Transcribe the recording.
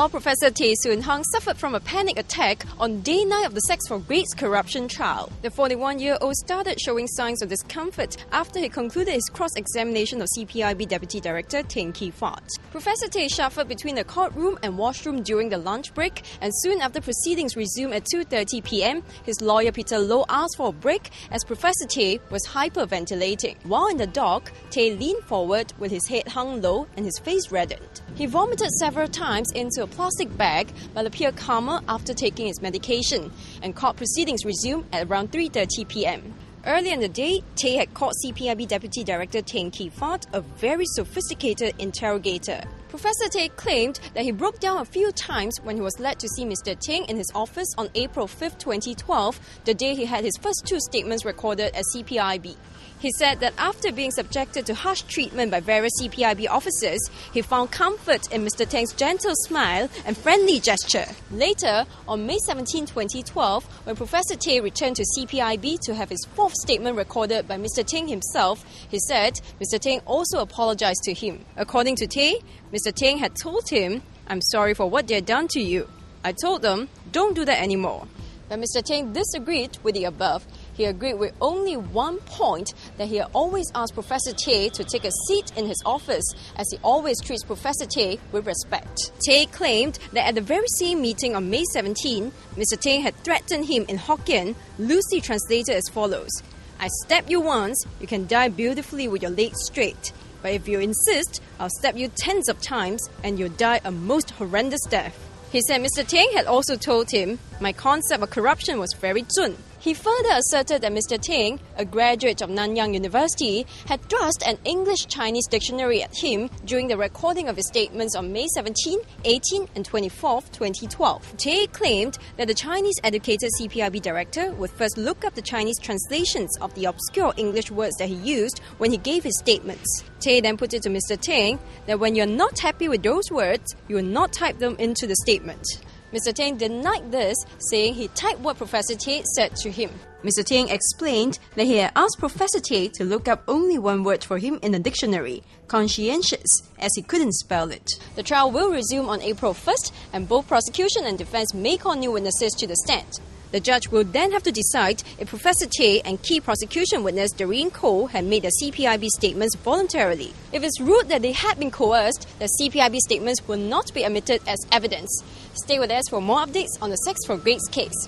Law Professor Tey Tsun Hang suffered from a panic attack on day 9 of the Sex for Grades corruption trial. The 41-year-old started showing signs of discomfort after he concluded his cross-examination of CPIB Deputy Director Teng Khee Fatt. Professor Tey shuffled between the courtroom and washroom during the lunch break, and soon after proceedings resumed at 2:30 p.m, his lawyer Peter Low asked for a break as Professor Tey was hyperventilating. While in the dock, Tey leaned forward with his head hung low and his face reddened. He vomited several times into a plastic bag but appeared calmer after taking his medication, and court proceedings resumed at around 3:30 p.m. Earlier in the day, Tey had called CPIB Deputy Director Teng Khee Fatt a very sophisticated interrogator. Professor Tey claimed that he broke down a few times when he was led to see Mr Teng in his office on April 5, 2012, the day he had his first 2 statements recorded at CPIB. He said that after being subjected to harsh treatment by various CPIB officers, he found comfort in Mr Teng's gentle smile and friendly gesture. Later, on May 17, 2012, when Professor Tey returned to CPIB to have his 4th statement recorded by Mr Teng himself, he said Mr Teng also apologized to him. According to Tey, Mr Teng had told him, "I'm sorry for what they had done to you. I told them, don't do that anymore." But Mr Teng disagreed with the above. He agreed with only one point, that he had always asked Professor Tey to take a seat in his office, as he always treats Professor Tey with respect. Tey claimed that at the very same meeting on May 17, Mr Teng had threatened him in Hokkien, loosely translated as follows: "I stab you once, you can die beautifully with your legs straight. But if you insist, I'll stab you tens of times and you'll die a most horrendous death." He said Mr Teng had also told him, "My concept of corruption was very zun." He further asserted that Mr Teng, a graduate of Nanyang University, had thrust an English-Chinese dictionary at him during the recording of his statements on May 17, 18 and 24, 2012. Tey claimed that the Chinese-educated CPIB director would first look up the Chinese translations of the obscure English words that he used when he gave his statements. Tey then put it to Mr Teng that when you're not happy with those words, you will not type them into the statement. Mr Teng denied this, saying he typed what Professor Tey said to him. Mr Teng explained that he had asked Professor Tey to look up only one word for him in the dictionary, conscientious, as he couldn't spell it. The trial will resume on April 1st, and both prosecution and defense may call new witnesses to the stand. The judge will then have to decide if Professor Tey and key prosecution witness Doreen Koh had made their CPIB statements voluntarily. If it's ruled that they had been coerced, the CPIB statements will not be admitted as evidence. Stay with us for more updates on the Sex for Grades case.